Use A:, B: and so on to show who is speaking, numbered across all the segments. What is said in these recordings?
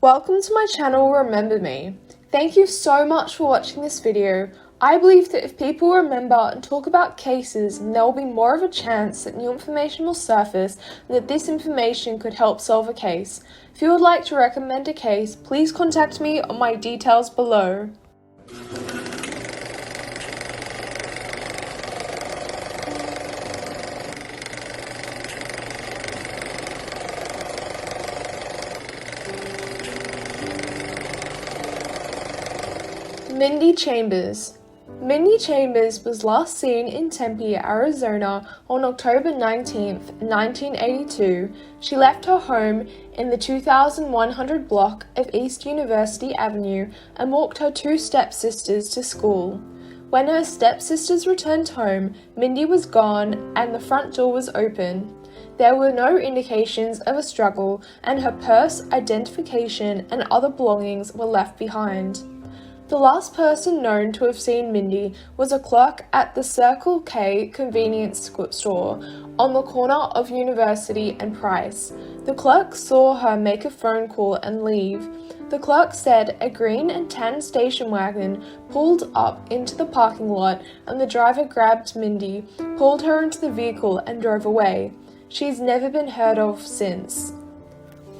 A: Welcome to my channel Remember Me. Thank you so much for watching this video. I believe that if people remember and talk about cases, there will be more of a chance that new information will surface and that this information could help solve a case. If you would like to recommend a case, please contact me on my details below. Mindi Chambers. Mindi Chambers was last seen in Tempe, Arizona on October 19, 1982. She left her home in the 2100 block of East University Avenue and walked her two stepsisters to school. When her stepsisters returned home, Mindi was gone and the front door was open. There were no indications of a struggle, and her purse, identification, and other belongings were left behind. The last person known to have seen Mindi was a clerk at the Circle K convenience store on the corner of University and Price. The clerk saw her make a phone call and leave. The clerk said a green and tan station wagon pulled up into the parking lot and the driver grabbed Mindi, pulled her into the vehicle and drove away. She's never been heard of since.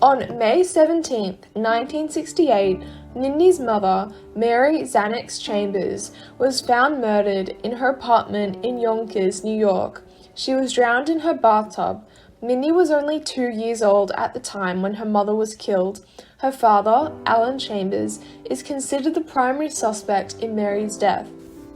A: On May 17, 1968, Mindi's mother, Mary Xanax Chambers, was found murdered in her apartment in Yonkers, New York. She was drowned in her bathtub. Mindi was only 2 years old at the time when her mother was killed. Her father, Alan Chambers, is considered the primary suspect in Mary's death.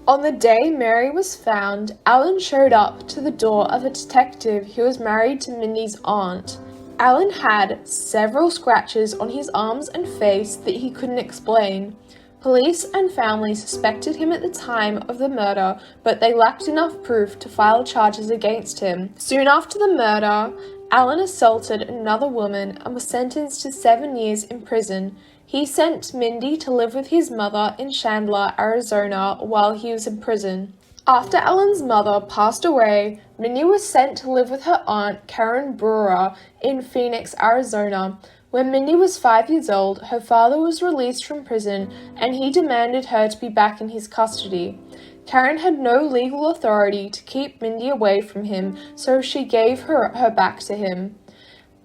A: On the day Mary was found, Alan showed up to the door of a detective who was married to Mindi's aunt. Alan had several scratches on his arms and face that he couldn't explain. Police and family suspected him at the time of the murder, but they lacked enough proof to file charges against him. Soon after the murder, Alan assaulted another woman and was sentenced to 7 years in prison. He sent Mindi to live with his mother in Chandler, Arizona, while he was in prison. After Alan's mother passed away, Mindi was sent to live with her aunt Karen Brewer in Phoenix, Arizona. When Mindi was 5 years old, her father was released from prison and he demanded her to be back in his custody. Karen had no legal authority to keep Mindi away from him, so she gave her back to him.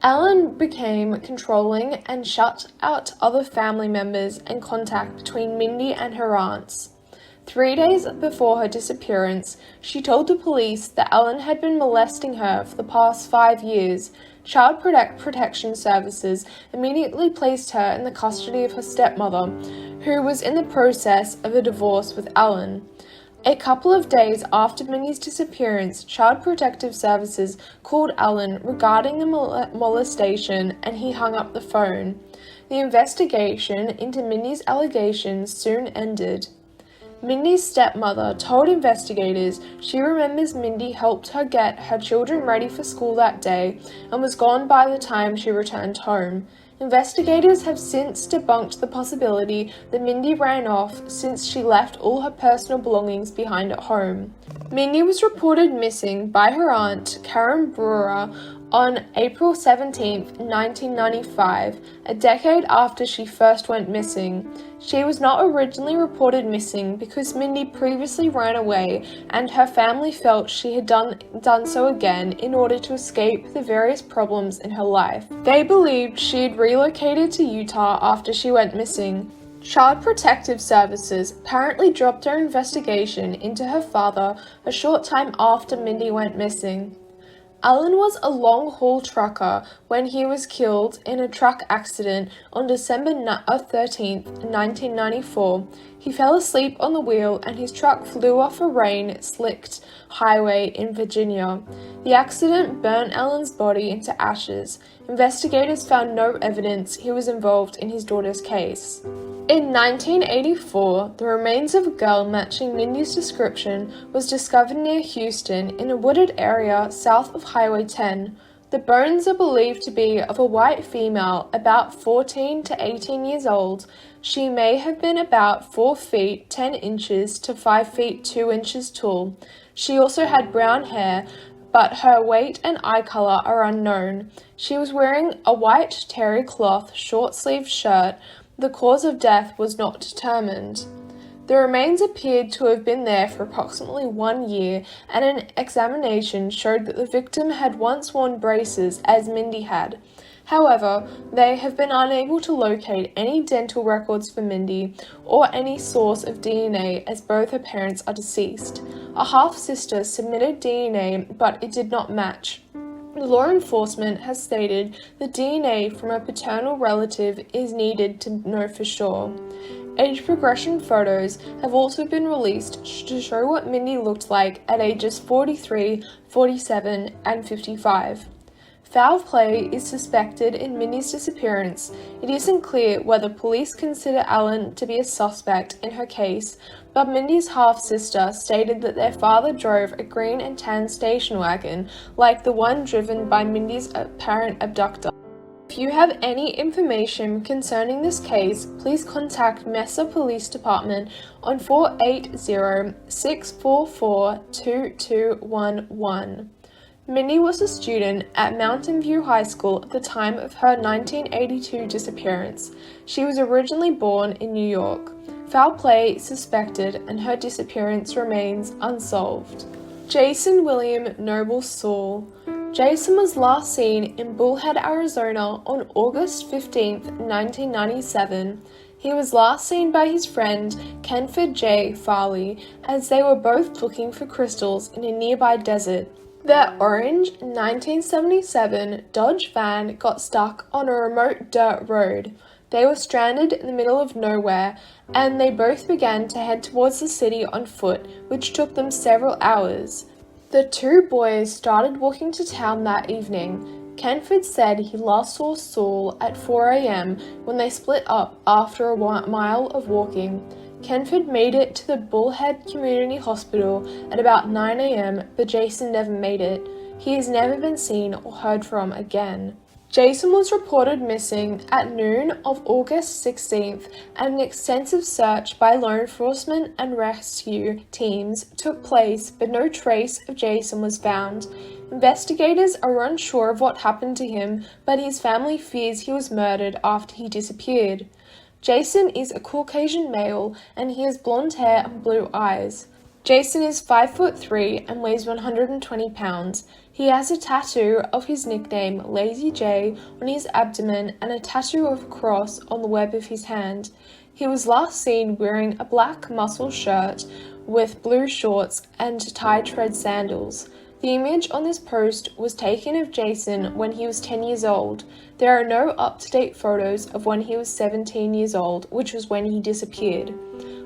A: Alan became controlling and shut out other family members and contact between Mindi and her aunts. 3 days before her disappearance, she told the police that Alan had been molesting her for the past 5 years. Child Protection Services immediately placed her in the custody of her stepmother, who was in the process of a divorce with Alan. A couple of days after Mindi's disappearance, Child Protective Services called Alan regarding the molestation and he hung up the phone. The investigation into Mindi's allegations soon ended. Mindi's stepmother told investigators she remembers Mindi helped her get her children ready for school that day and was gone by the time she returned home. Investigators have since debunked the possibility that Mindi ran off since she left all her personal belongings behind at home. Mindi was reported missing by her aunt, Karen Brewer, on April 17, 1995, a decade after she first went missing. She was not originally reported missing because Mindi previously ran away and her family felt she had done so again in order to escape the various problems in her life. They believed she had relocated to Utah after she went missing. Child Protective Services apparently dropped their investigation into her father a short time after Mindi went missing. Alan was a long-haul trucker when he was killed in a truck accident on December 13, 1994. He fell asleep on the wheel and his truck flew off a rain-slicked highway in Virginia. The accident burned Alan's body into ashes. Investigators found no evidence he was involved in his daughter's case. In 1984, the remains of a girl matching Mindi's description was discovered near Houston in a wooded area south of Highway 10. The bones are believed to be of a white female about 14 to 18 years old. She may have been about 4 feet 10 inches to 5 feet 2 inches tall. She also had brown hair, but her weight and eye color are unknown. She was wearing a white terry cloth short-sleeved shirt. The cause of death was not determined. The remains appeared to have been there for approximately 1 year, and an examination showed that the victim had once worn braces, as Mindi had. However, they have been unable to locate any dental records for Mindi or any source of DNA, as both her parents are deceased. A half-sister submitted DNA, but it did not match. The law enforcement has stated the DNA from a paternal relative is needed to know for sure. Age progression photos have also been released to show what Mindi looked like at ages 43, 47, and 55. Foul play is suspected in Mindi's disappearance. It isn't clear whether police consider Allen to be a suspect in her case, but Mindi's half-sister stated that their father drove a green and tan station wagon like the one driven by Mindi's apparent abductor. If you have any information concerning this case, please contact Mesa Police Department on 480-644-2211. Mindi was a student at Mountain View High School at the time of her 1982 disappearance. She was originally born in New York. Foul play is suspected and her disappearance remains unsolved. Jason William Noble Saul. Jason was last seen in Bullhead, Arizona on August 15, 1997. He was last seen by his friend Kenford J. Farley as they were both looking for crystals in a nearby desert. Their orange 1977 Dodge van got stuck on a remote dirt road. They were stranded in the middle of nowhere, and they both began to head towards the city on foot, which took them several hours. The two boys started walking to town that evening. Kenford said he last saw Saul at 4 a.m. when they split up after a mile of walking. Kenford made it to the Bullhead Community Hospital at about 9 a.m., but Jason never made it. He has never been seen or heard from again. Jason was reported missing at noon of August 16th, and an extensive search by law enforcement and rescue teams took place, but no trace of Jason was found. Investigators are unsure of what happened to him, but his family fears he was murdered after he disappeared. Jason is a Caucasian male, and he has blonde hair and blue eyes. Jason is 5'3" and weighs 120 pounds. He has a tattoo of his nickname, Lazy J, on his abdomen and a tattoo of a cross on the web of his hand. He was last seen wearing a black muscle shirt with blue shorts and tie-tread sandals. The image on this post was taken of Jason when he was 10 years old. There are no up-to-date photos of when he was 17 years old, which was when he disappeared.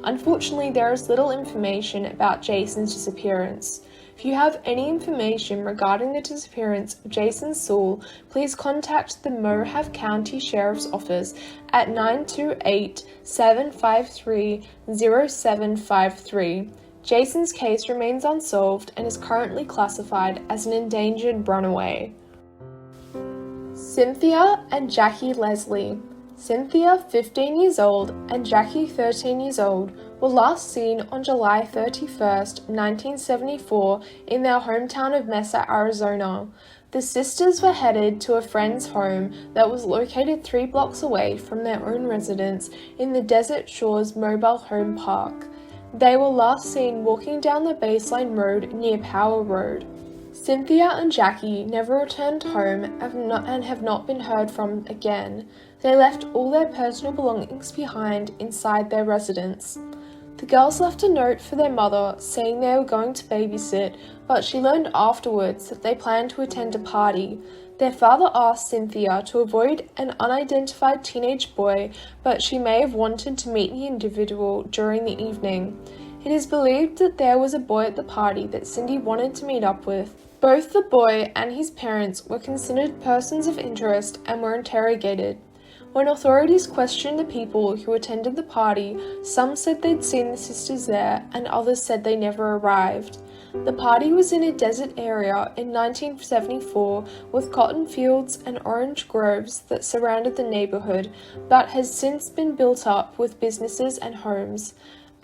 A: Unfortunately, there is little information about Jason's disappearance. If you have any information regarding the disappearance of Jason Saul, please contact the Mohave County Sheriff's Office at 928-753-0753. Jason's case remains unsolved and is currently classified as an endangered runaway. Cynthia and Jackie Leslie. Cynthia, 15 years old, and Jackie, 13 years old, were last seen on July 31st, 1974, in their hometown of Mesa, Arizona. The sisters were headed to a friend's home that was located 3 blocks away from their own residence in the Desert Shores Mobile Home Park. They were last seen walking down the Baseline Road near Power Road. Cynthia and Jackie never returned home and have not been heard from again. They left all their personal belongings behind inside their residence. The girls left a note for their mother saying they were going to babysit, but she learned afterwards that they planned to attend a party. Their father asked Cynthia to avoid an unidentified teenage boy, but she may have wanted to meet the individual during the evening. It is believed that there was a boy at the party that Cindy wanted to meet up with. Both the boy and his parents were considered persons of interest and were interrogated. When authorities questioned the people who attended the party, some said they'd seen the sisters there and others said they never arrived. The party was in a desert area in 1974 with cotton fields and orange groves that surrounded the neighborhood, but has since been built up with businesses and homes.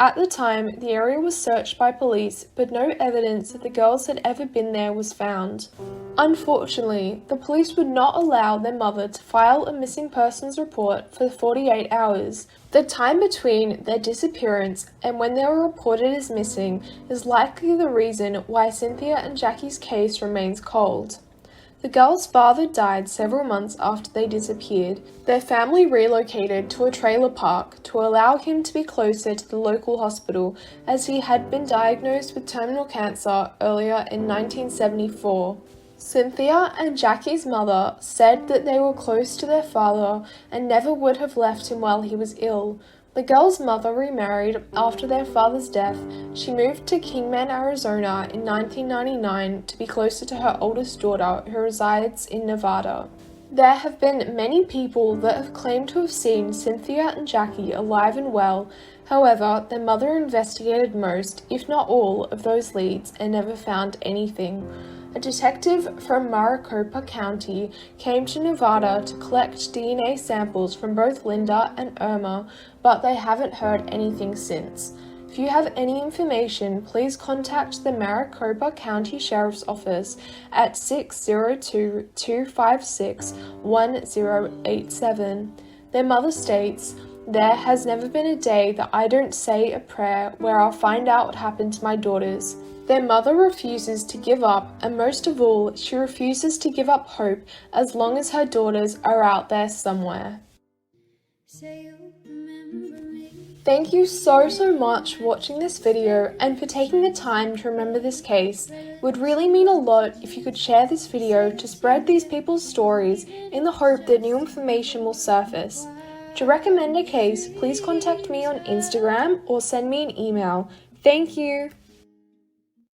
A: At the time, the area was searched by police, but no evidence that the girls had ever been there was found. Unfortunately, the police would not allow their mother to file a missing persons report for 48 hours. The time between their disappearance and when they were reported as missing is likely the reason why Cynthia and Jackie's case remains cold. The girls' father died several months after they disappeared. Their family relocated to a trailer park to allow him to be closer to the local hospital, as he had been diagnosed with terminal cancer earlier in 1974. Cynthia and Jackie's mother said that they were close to their father and never would have left him while he was ill. The girls' mother remarried after their father's death. She moved to Kingman, Arizona in 1999 to be closer to her oldest daughter, who resides in Nevada. There have been many people that have claimed to have seen Cynthia and Jackie alive and well. However, their mother investigated most, if not all, of those leads and never found anything. A detective from Maricopa County came to Nevada to collect DNA samples from both Linda and Irma, but they haven't heard anything since. If you have any information, please contact the Maricopa County Sheriff's Office at 602-256-1087. Their mother states, "There has never been a day that I don't say a prayer where I'll find out what happened to my daughters." Their mother refuses to give up, and most of all, she refuses to give up hope as long as her daughters are out there somewhere. Thank you so much for watching this video and for taking the time to remember this case. It would really mean a lot if you could share this video to spread these people's stories in the hope that new information will surface. To recommend a case, please contact me on Instagram or send me an email. Thank you.